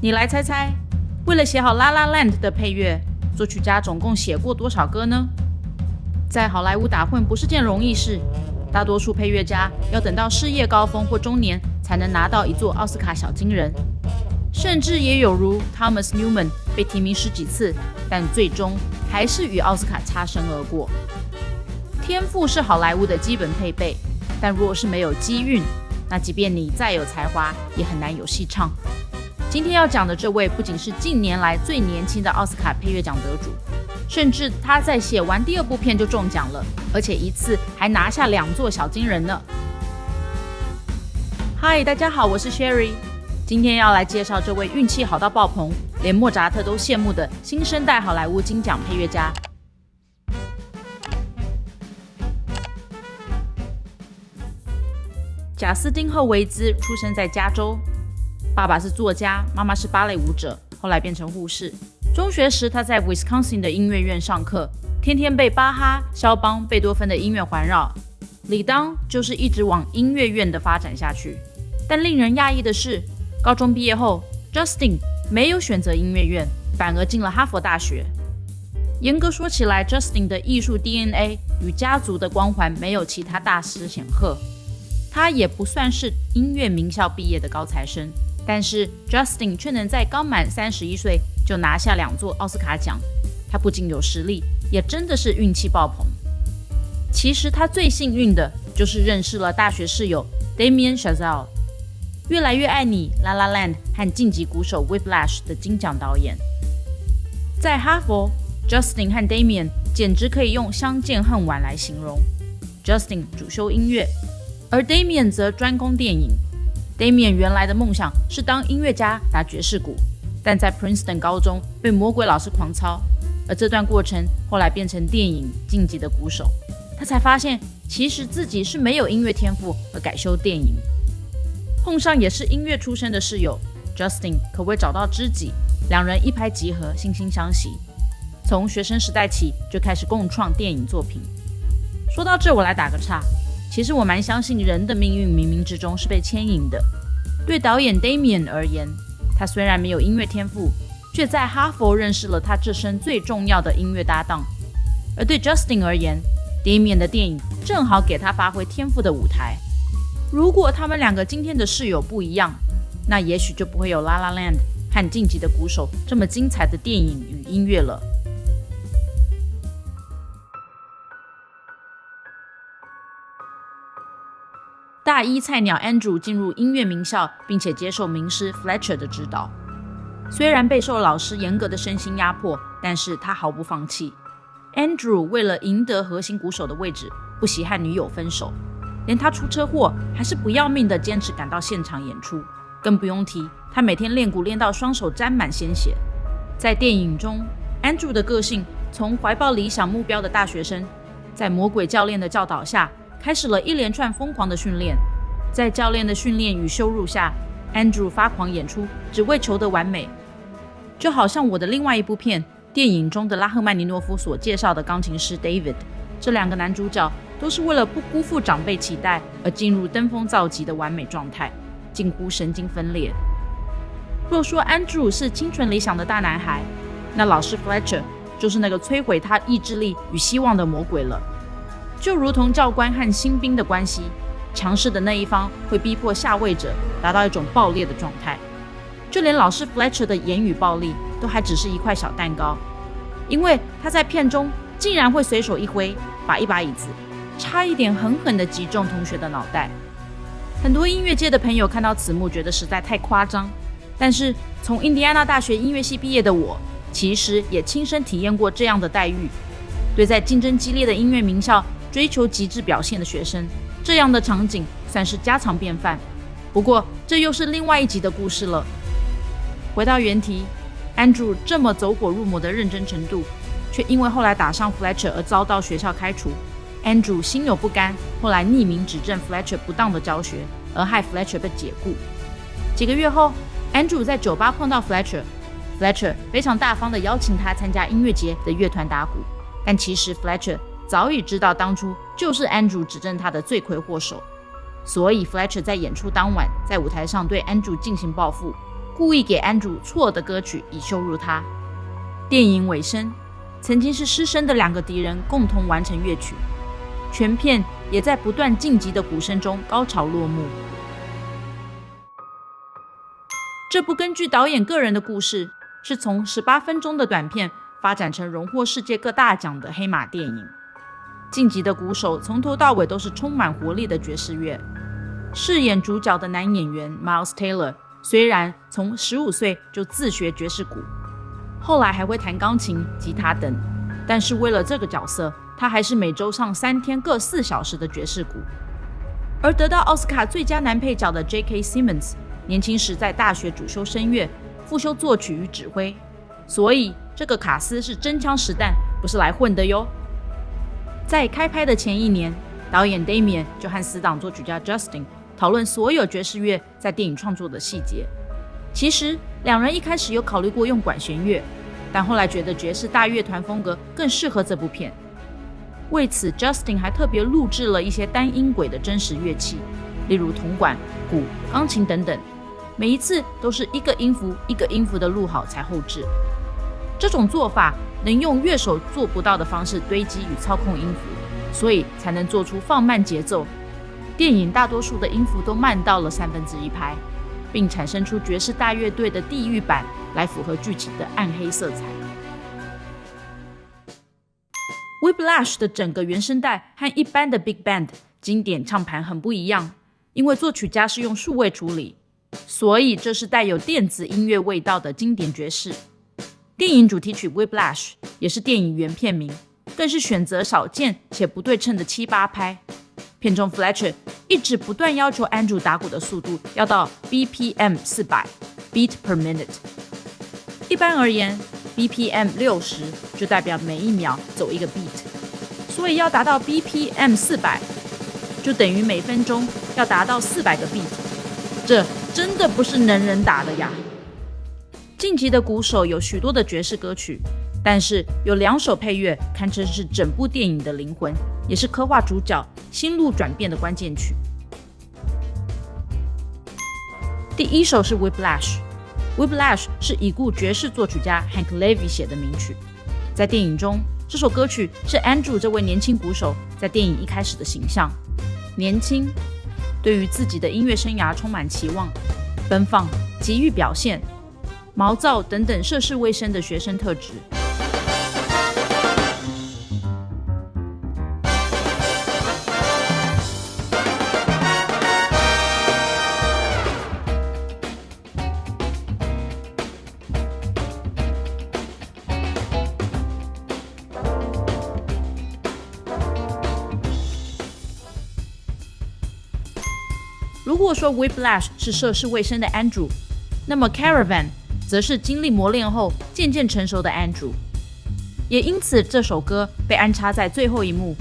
你来猜猜，为了写好《La La Land》的配乐，作曲家总共写过多少歌呢？在好莱坞打混不是件容易事，大多数配乐家要等到事业高峰或中年才能拿到一座奥斯卡小金人，甚至也有如 Thomas Newman 被提名10几次，但最终还是与奥斯卡擦身而过。天赋是好莱坞的基本配备，但若是没有机运，那即便你再有才华，也很难有戏唱。今天要讲的这位不仅是近年来最年轻的奥斯卡配乐奖得主，甚至他在写完第2部片就中奖了，而且一次还拿下2座小金人呢。嗨，大家好，我是 Sherry， 今天要来介绍这位运气好到爆棚，连莫扎特都羡慕的新生代好莱坞金奖配乐家。贾斯汀·赫维兹出生在加州，爸爸是作家，妈妈是芭蕾舞者，后来变成护士。中学时，他在 Wisconsin 的音乐院上课，天天被巴哈、肖邦、贝多芬的音乐环绕，理当就是一直往音乐院的发展下去。但令人讶异的是，高中毕业后 ，Justin 没有选择音乐院，反而进了哈佛大学。严格说起来 ，Justin 的艺术 DNA 与家族的光环没有其他大师显赫。他也不算是音乐名校毕业的高材生，但是 Justin 却能在刚满31岁就拿下2座奥斯卡奖。他不仅有实力，也真的是运气爆棚。其实他最幸运的就是认识了大学室友 Damien Chazelle， 越来越爱你、La La Land 和晋级鼓手 Whiplash 的金奖导演。在哈佛 ，Justin 和 Damien 简直可以用相见恨晚来形容。Justin 主修音乐，而 Damien 则专攻电影。Damien 原来的梦想是当音乐家打爵士鼓，但在 Princeton 高中被魔鬼老师狂操，而这段过程后来变成电影晋级的鼓手。他才发现其实自己是没有音乐天赋，而改修电影。碰上也是音乐出身的室友 Justin 可谓找到知己，两人一拍即合，惺惺相惜。从学生时代起就开始共创电影作品。说到这，我来打个岔。其实我蛮相信人的命运冥冥之中是被牵引的。对导演 Damien 而言，他虽然没有音乐天赋，却在哈佛认识了他这生最重要的音乐搭档。而对 Justin 而言， Damien 的电影正好给他发挥天赋的舞台。如果他们2个今天的室友不一样，那也许就不会有 La La Land 和晋级的鼓手这么精彩的电影与音乐了。大一菜鸟 Andrew 进入音乐名校，并且接受名师 Fletcher 的指导。虽然备受老师严格的身心压迫，但是他毫不放弃。Andrew 为了赢得核心鼓手的位置，不惜和女友分手，连他出车祸还是不要命的坚持赶到现场演出。更不用提，他每天练鼓练到双手沾满鲜血。在电影中 ，Andrew 的个性从怀抱理想目标的大学生，在魔鬼教练的教导下，开始了一连串疯狂的训练。在教练的训练与羞辱下 ，Andrew 发狂演出，只为求得完美。就好像我的另外一部片电影中的拉赫曼尼诺夫所介绍的钢琴师 David， 这2个男主角都是为了不辜负长辈期待而进入登峰造极的完美状态，近乎神经分裂。若说 Andrew 是清纯理想的大男孩，那老师 Fletcher 就是那个摧毁他意志力与希望的魔鬼了。就如同教官和新兵的关系，强势的那一方会逼迫下位者达到一种爆裂的状态。就连老师 Fletcher 的言语暴力都还只是一块小蛋糕，因为他在片中竟然会随手一挥，把一把椅子差一点狠狠地击中同学的脑袋。很多音乐界的朋友看到此幕觉得实在太夸张，但是从印第安纳大学音乐系毕业的我，其实也亲身体验过这样的待遇。对在竞争激烈的音乐名校追求极致表现的学生，这样的场景算是家常便饭。不过这又是另外一集的故事了。回到原题， Andrew 这么走火入魔的认真程度，却因为后来打上 Fletcher 而遭到学校开除。Andrew 心有不甘，后来匿名指证 Fletcher 不当的教学，而害 Fletcher 被解雇。几个月后， Andrew 在酒吧碰到 Fletcher 非常大方地邀请他参加音乐节的乐团打鼓，但其实 Fletcher 早已知道当初就是 Andrew 指证他的罪魁祸首，所以 Fletcher 在演出当晚在舞台上对 Andrew 进行报复，故意给 Andrew 错的歌曲以羞辱他。电影尾声，曾经是师生的2个敌人共同完成乐曲，全片也在不断晋级的鼓声中高潮落幕。这部根据导演个人的故事，是从18分钟的短片发展成荣获世界各大奖的黑马电影。晋级的鼓手从头到尾都是充满活力的爵士乐。饰演主角的男演员 Miles Taylor 虽然从15岁就自学爵士鼓，后来还会弹钢琴、吉他等，但是为了这个角色，他还是每周上3天各4小时的爵士鼓。而得到奥斯卡最佳男配角的 J.K. Simmons， 年轻时在大学主修声乐，副修作曲与指挥，所以这个卡司是真枪实弹，不是来混的哟。在开拍的前1年，导演 Damien 就和死党作曲家 Justin 讨论所有爵士乐在电影创作的细节。其实2人一开始有考虑过用管弦乐，但后来觉得爵士大乐团风格更适合这部片。为此 Justin 还特别录制了一些单音轨的真实乐器，例如铜管、鼓、钢琴等等，每一次都是一个音符一个音符的录好才后制。这种做法能用乐手做不到的方式堆积与操控音符，所以才能做出放慢节奏。电影大多数的音符都慢到了1/3拍，并产生出爵士大乐队的地狱版，来符合剧情的暗黑色彩。Whiplash 的整个原声带和一般的 Big Band 经典唱盘很不一样，因为作曲家是用数位处理，所以这是带有电子音乐味道的经典爵士。电影主题曲 Whiplash 也是电影原片名，更是选择少见且不对称的7/8拍。片中 Fletcher 一直不断要求 Andrew 打鼓的速度要到 BPM 400 beat per minute。 一般而言 BPM 60就代表每1秒走一个 beat， 所以要达到 BPM 400就等于每分钟要达到400个 beat， 这真的不是能人打的呀。晋级的鼓手有许多的爵士歌曲，但是有2首配乐堪称是整部电影的灵魂，也是刻画主角心路转变的关键曲。第1首是 Whiplash。Whiplash 是已故爵士作曲家 Hank Levy 写的名曲。在电影中，这首歌曲是 Andrew 这位年轻鼓手在电影一开始的形象。年轻，对于自己的音乐生涯充满期望，奔放，急于表现，毛躁等等涉世未深的学生特质。如果说 Whiplash 是涉世未深的 Andrew， 那么 Caravan 则是经历磨练后渐渐成熟的 Andrew。 也因此这首歌被安插在最后一幕，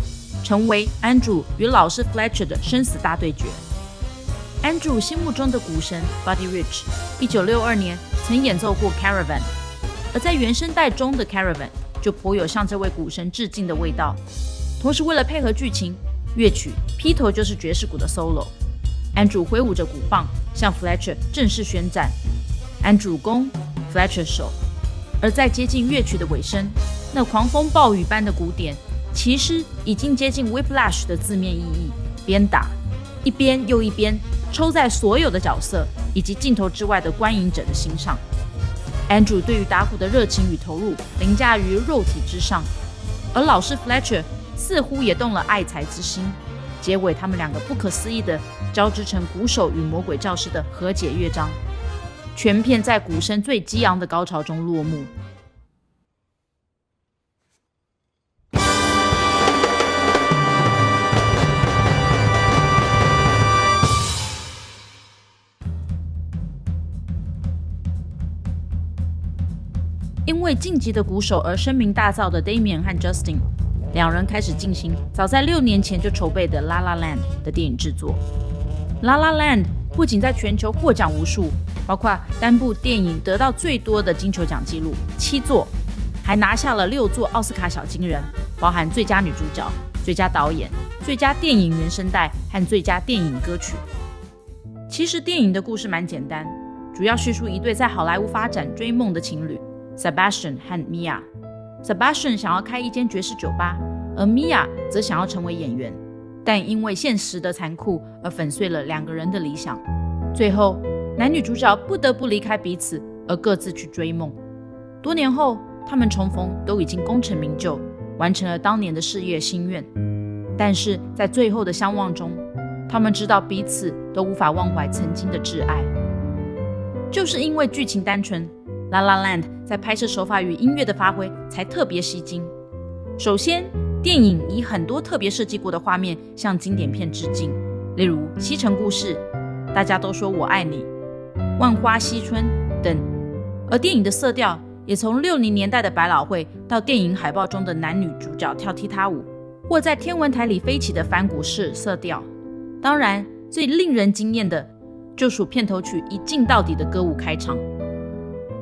成为 Andrew 与老师 Fletcher 的生死大对决。 Andrew 心目中的股神 Buddy Rich 1962年曾演奏过 Caravan， 而在原声带中的 Caravan 就颇有向这位股神致敬的味道。同时为了配合剧情，乐曲劈头就是爵士鼓的 solo。 Andrew 挥舞着鼓棒向 Fletcher 正式宣战， Andrew 攻 Fletcher 守。而在接近乐曲的尾声，那狂风暴雨般的鼓点其实已经接近 Whiplash 的字面意义，边打一边又一边抽在所有的角色以及镜头之外的观影者的心上。 Andrew 对于打鼓的热情与投入凌驾于肉体之上，而老师 Fletcher 似乎也动了爱才之心。结尾他们2个不可思议的交织成鼓手与魔鬼教师的和解乐章，全片在鼓声最激昂的高潮中落幕。因为晋级的鼓手而声名大噪的 Damien 和 Justin， 2人开始进行早在6年前就筹备的 La La Land 的电影制作。La La Land 不仅在全球获奖无数，包括单部电影得到最多的金球奖纪录7座，还拿下了6座奥斯卡小金人，包含最佳女主角、最佳导演、最佳电影原声带和最佳电影歌曲。其实电影的故事蛮简单，主要叙述一对在好莱坞发展追梦的情侣 Sebastian 和 Mia。Sebastian 想要开一间爵士酒吧，而 Mia 则想要成为演员，但因为现实的残酷而粉碎了两个人的理想。最后，男女主角不得不离开彼此，而各自去追梦。多年后，他们重逢，都已经功成名就，完成了当年的事业心愿。但是在最后的相望中，他们知道彼此都无法忘怀曾经的挚爱。就是因为剧情单纯， La La Land 在拍摄手法与音乐的发挥才特别吸睛。首先，电影以很多特别设计过的画面向经典片致敬，例如《西城故事》、大家都说我爱你、万花嬉春等。而电影的色调也从60年代的百老汇到电影海报中的男女主角跳踢踏舞，或在天文台里飞起的反骨式色调。当然，最令人惊艳的就属片头曲一镜到底的歌舞开场。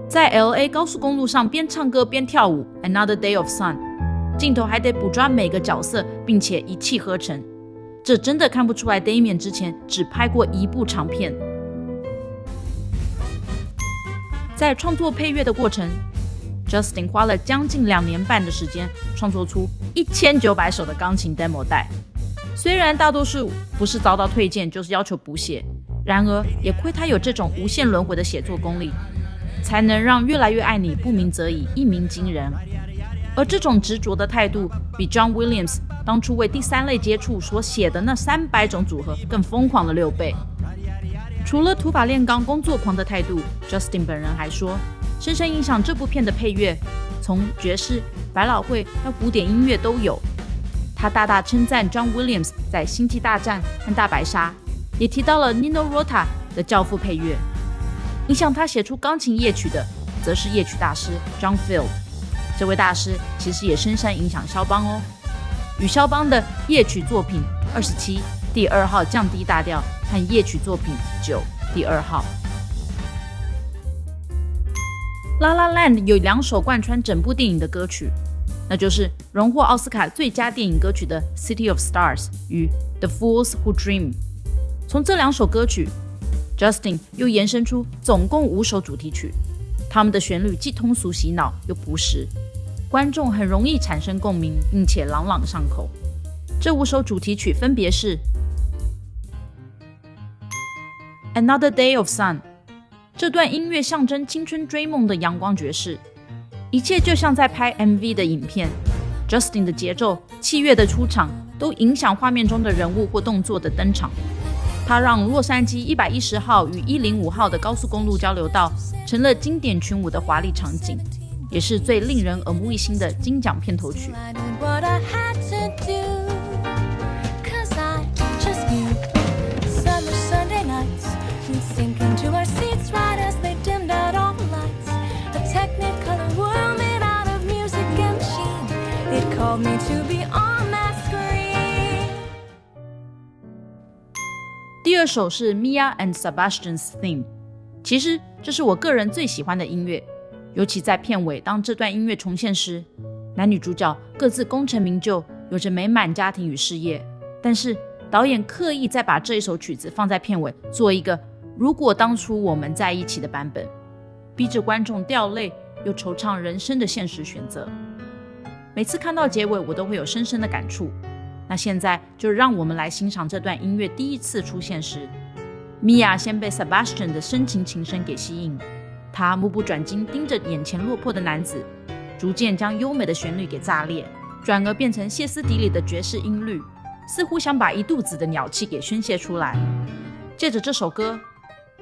在 LA 高速公路上边唱歌边跳舞 Another Day of Sun， 镜头还得捕捉每个角色，并且一气呵成。这真的看不出来 Damien 之前只拍过一部长片。在创作配乐的过程， Justin 花了将近2年半的时间创作出1900首的钢琴 demo 带。虽然大多数不是遭到推荐，就是要求补写，然而也亏他有这种无限轮回的写作功力，才能让越来越爱你不鸣则已一鸣惊人。而这种执着的态度比 John Williams 当初为第三类接触所写的那300种组合更疯狂了6倍。除了土法炼钢工作狂的态度， Justin 本人还说，深深影响这部片的配乐，从爵士、百老汇到古典音乐都有。他大大称赞 John Williams 在《星际大战》和《大白鲨》，也提到了 Nino Rota 的教父配乐。影响他写出钢琴夜曲的，则是夜曲大师 John Field。这位大师其实也深深影响肖邦哦，与肖邦的夜曲作品27第2号降低大调和夜曲作品9第2号。La La Land 有2首贯穿整部电影的歌曲，那就是荣获奥斯卡最佳电影歌曲的 City of Stars 与 The Fools Who Dream。 从这2首歌曲， Justin 又延伸出总共5首主题曲，他们的旋律既通俗洗脑又朴实，观众很容易产生共鸣，并且朗朗上口。这5首主题曲分别是 Another Day of Sun， 这段音乐象征青春追梦的阳光爵士，一切就像在拍 MV 的影片。 Justin 的节奏、器乐的出场都影响画面中的人物或动作的登场。他让洛杉矶110号与105号的高速公路交流道成了经典群舞的华丽场景，也是最令人耳目一新的金奖片头曲。第2首是 Mia and Sebastian's Theme， 其实这是我个人最喜欢的音乐，尤其在片尾，当这段音乐重现时，男女主角各自功成名就，有着美满家庭与事业，但是导演刻意再把这一首曲子放在片尾，做一个如果当初我们在一起的版本，逼着观众掉泪又惆怅人生的现实选择。每次看到结尾，我都会有深深的感触。那现在就让我们来欣赏这段音乐第一次出现时， Mia 先被 Sebastian 的深情琴声给吸引，她目不转睛盯着眼前落魄的男子，逐渐将优美的旋律给炸裂，转而变成歇斯底里的爵士音律，似乎想把一肚子的鸟气给宣泄出来。借着这首歌，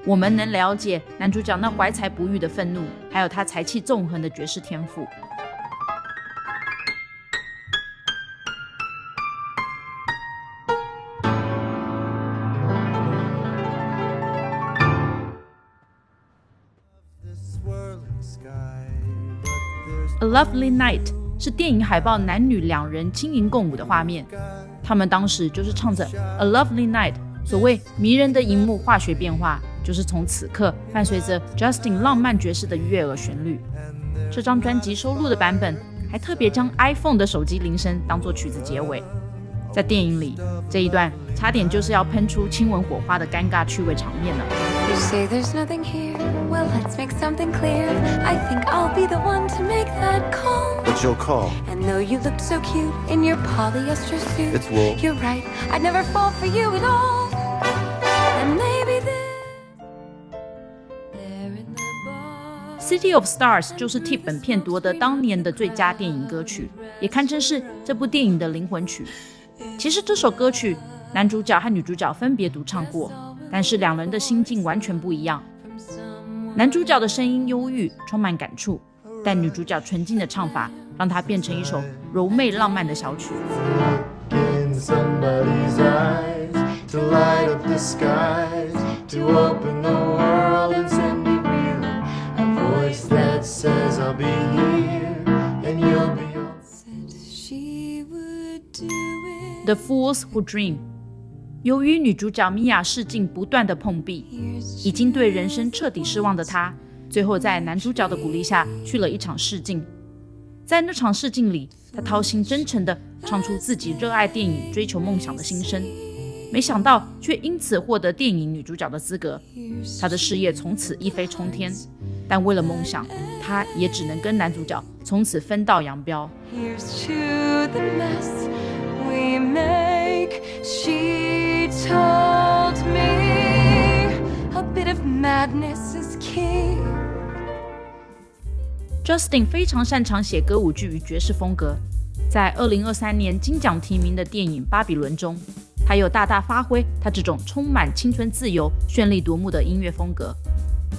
我们能了解男主角那怀才不遇的愤怒，还有他才气纵横的爵士天赋。A Lovely Night 是电影海报男女2人轻盈共舞的画面，他们当时就是唱着 A Lovely Night。 所谓迷人的荧幕化学变化，就是从此刻伴随着 Justin 浪漫爵士的悦耳旋律。这张专辑收录的版本还特别将 iPhone 的手机铃声当作曲子结尾。在电影里，这一段差点就是要喷出亲吻火花的尴尬趣味场面了。You say there's nothing here. Well, let's make something clear. I think I'll be the one to make that call. What's your call? And though you look so cute in your polyester suit, It's wool. You're right. I'd never fall for you at all. And maybe there in the bar. City of Stars 就是替本片夺得当年的最佳电影歌曲，也堪称是这部电影的灵魂曲。其实这首歌曲，男主角和女主角分别独唱过，但是两人的心境完全不一样。男主角的声音忧郁，充满感触，但女主角纯净的唱法，让它变成一首柔媚浪漫的小曲。In somebody's eyes, to light up the skies, to open the world and send me reeling. A voice that says I'll be here and you'll be on. she would do it. The Fools Who Dream。由于女主角米娅试镜不断的碰壁，已经对人生彻底失望的她，最后在男主角的鼓励下去了一场试镜。在那场试镜里，她掏心真诚地唱出自己热爱电影、追求梦想的心声，没想到却因此获得电影女主角的资格。她的事业从此一飞冲天，但为了梦想，她也只能跟男主角从此分道扬镳。Here's to the mess we make. She told me a bit of madness is key. Justin 非常擅长写歌舞剧与爵士风格，在2023年金奖提名的电影《巴比伦》中，他有大大发挥他这种充满青春自由、绚丽夺目的音乐风格。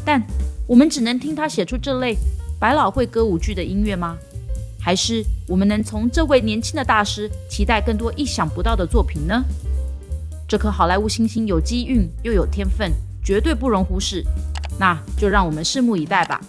但我们只能听他写出这类百老汇歌舞剧的音乐吗？还是我们能从这位年轻的大师期待更多意想不到的作品呢？这颗好莱坞新星有机遇又有天分，绝对不容忽视。那就让我们拭目以待吧。